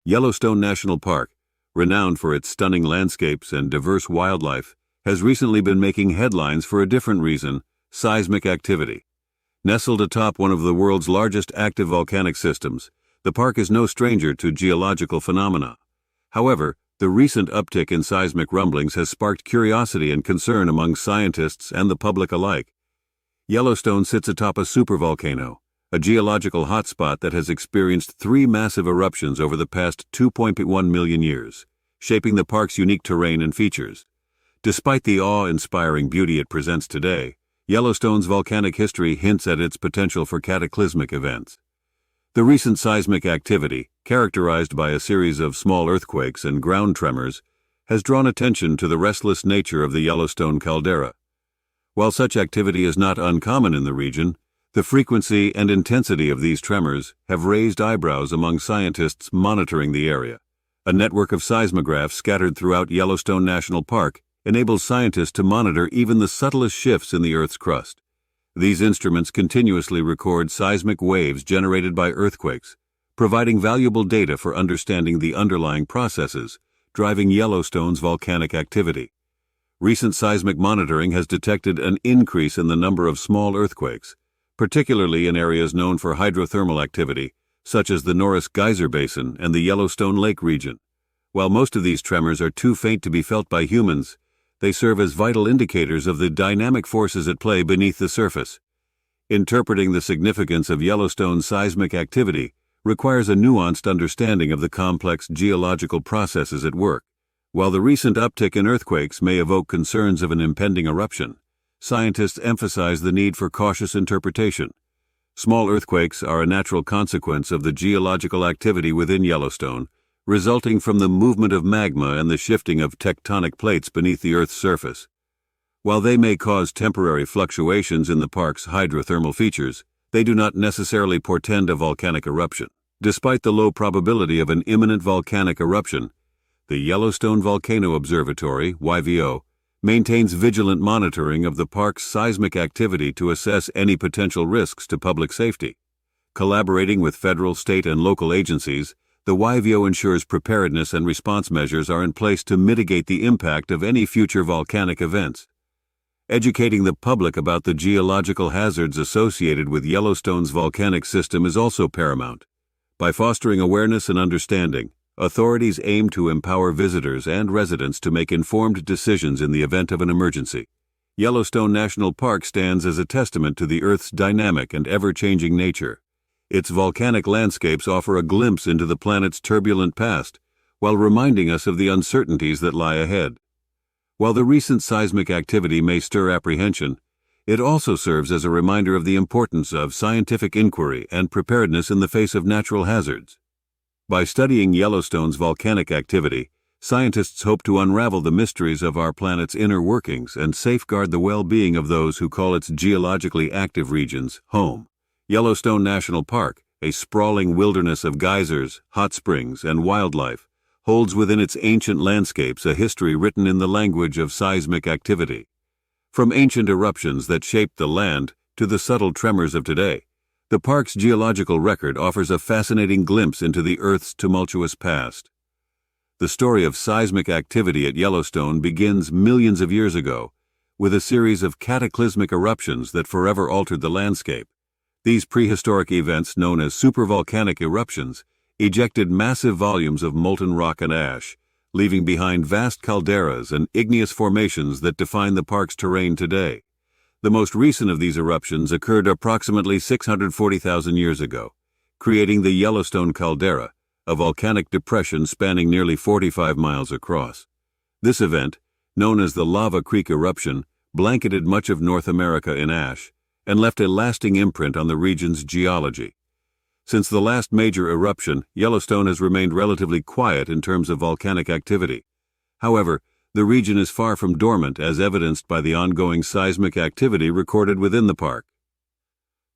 Yellowstone National Park, renowned for its stunning landscapes and diverse wildlife, has recently been making headlines for a different reason: seismic activity. Nestled atop one of the world's largest active volcanic systems, the park is no stranger to geological phenomena. However, the recent uptick in seismic rumblings has sparked curiosity and concern among scientists and the public alike. Yellowstone sits atop a supervolcano, a geological hotspot that has experienced 3 massive eruptions over the past 2.1 million years, shaping the park's unique terrain and features. Despite the awe-inspiring beauty it presents today, Yellowstone's volcanic history hints at its potential for cataclysmic events. The recent seismic activity, characterized by a series of small earthquakes and ground tremors, has drawn attention to the restless nature of the Yellowstone caldera. While such activity is not uncommon in the region, the frequency and intensity of these tremors have raised eyebrows among scientists monitoring the area. A network of seismographs scattered throughout Yellowstone National Park enables scientists to monitor even the subtlest shifts in the Earth's crust. These instruments continuously record seismic waves generated by earthquakes, providing valuable data for understanding the underlying processes driving Yellowstone's volcanic activity. Recent seismic monitoring has detected an increase in the number of small earthquakes, particularly in areas known for hydrothermal activity, such as the Norris Geyser Basin and the Yellowstone Lake region. While most of these tremors are too faint to be felt by humans, they serve as vital indicators of the dynamic forces at play beneath the surface. Interpreting the significance of Yellowstone's seismic activity requires a nuanced understanding of the complex geological processes at work. While the recent uptick in earthquakes may evoke concerns of an impending eruption, scientists emphasize the need for cautious interpretation. Small earthquakes are a natural consequence of the geological activity within Yellowstone, resulting from the movement of magma and the shifting of tectonic plates beneath the Earth's surface. While they may cause temporary fluctuations in the park's hydrothermal features, they do not necessarily portend a volcanic eruption. Despite the low probability of an imminent volcanic eruption, the Yellowstone Volcano Observatory, YVO, maintains vigilant monitoring of the park's seismic activity to assess any potential risks to public safety. Collaborating with federal, state, and local agencies, the YVO ensures preparedness and response measures are in place to mitigate the impact of any future volcanic events. Educating the public about the geological hazards associated with Yellowstone's volcanic system is also paramount. By fostering awareness and understanding, authorities aim to empower visitors and residents to make informed decisions in the event of an emergency. Yellowstone National Park stands as a testament to the Earth's dynamic and ever-changing nature. Its volcanic landscapes offer a glimpse into the planet's turbulent past, while reminding us of the uncertainties that lie ahead. While the recent seismic activity may stir apprehension, it also serves as a reminder of the importance of scientific inquiry and preparedness in the face of natural hazards. By studying Yellowstone's volcanic activity, scientists hope to unravel the mysteries of our planet's inner workings and safeguard the well-being of those who call its geologically active regions home. Yellowstone National Park, a sprawling wilderness of geysers, hot springs, and wildlife, holds within its ancient landscapes a history written in the language of seismic activity. From ancient eruptions that shaped the land to the subtle tremors of today, the park's geological record offers a fascinating glimpse into the Earth's tumultuous past. The story of seismic activity at Yellowstone begins millions of years ago, with a series of cataclysmic eruptions that forever altered the landscape. These prehistoric events, known as supervolcanic eruptions, ejected massive volumes of molten rock and ash, leaving behind vast calderas and igneous formations that define the park's terrain today. The most recent of these eruptions occurred approximately 640,000 years ago, creating the Yellowstone caldera, a volcanic depression spanning nearly 45 miles across. This event, known as the Lava Creek eruption, blanketed much of North America in ash and left a lasting imprint on the region's geology. Since the last major eruption, Yellowstone has remained relatively quiet in terms of volcanic activity. However, the region is far from dormant, as evidenced by the ongoing seismic activity recorded within the park.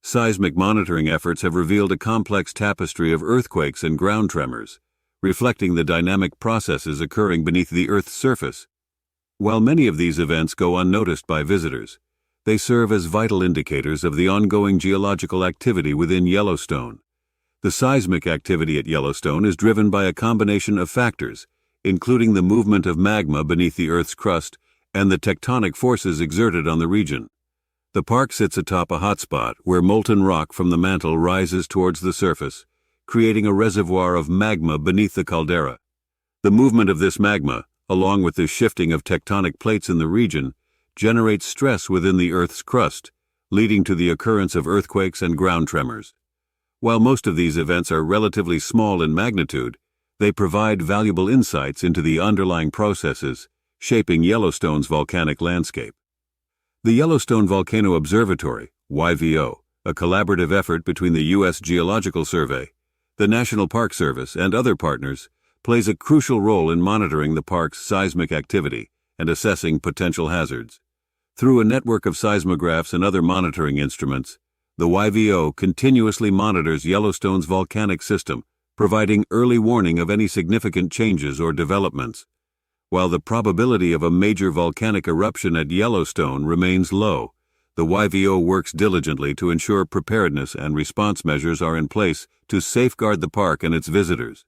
Seismic monitoring efforts have revealed a complex tapestry of earthquakes and ground tremors, reflecting the dynamic processes occurring beneath the Earth's surface. While many of these events go unnoticed by visitors, they serve as vital indicators of the ongoing geological activity within Yellowstone. The seismic activity at Yellowstone is driven by a combination of factors, including the movement of magma beneath the Earth's crust and the tectonic forces exerted on the region. The park sits atop a hotspot where molten rock from the mantle rises towards the surface, creating a reservoir of magma beneath the caldera. The movement of this magma, along with the shifting of tectonic plates in the region, generates stress within the Earth's crust, leading to the occurrence of earthquakes and ground tremors. While most of these events are relatively small in magnitude, they provide valuable insights into the underlying processes shaping Yellowstone's volcanic landscape. The Yellowstone Volcano Observatory, YVO, a collaborative effort between the U.S. Geological Survey, the National Park Service, and other partners, plays a crucial role in monitoring the park's seismic activity and assessing potential hazards. Through a network of seismographs and other monitoring instruments, the YVO continuously monitors Yellowstone's volcanic system, providing early warning of any significant changes or developments. While the probability of a major volcanic eruption at Yellowstone remains low, the YVO works diligently to ensure preparedness and response measures are in place to safeguard the park and its visitors.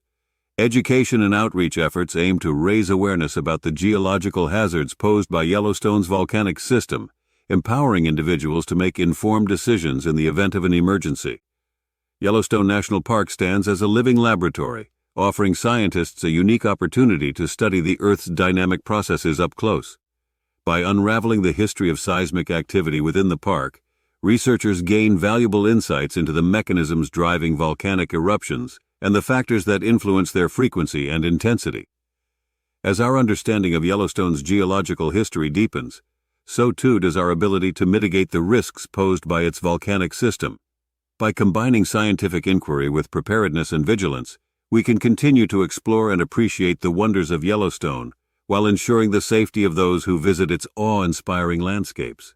Education and outreach efforts aim to raise awareness about the geological hazards posed by Yellowstone's volcanic system, empowering individuals to make informed decisions in the event of an emergency. Yellowstone National Park stands as a living laboratory, offering scientists a unique opportunity to study the Earth's dynamic processes up close. By unraveling the history of seismic activity within the park, researchers gain valuable insights into the mechanisms driving volcanic eruptions and the factors that influence their frequency and intensity. As our understanding of Yellowstone's geological history deepens, so too does our ability to mitigate the risks posed by its volcanic system. By combining scientific inquiry with preparedness and vigilance, we can continue to explore and appreciate the wonders of Yellowstone while ensuring the safety of those who visit its awe-inspiring landscapes.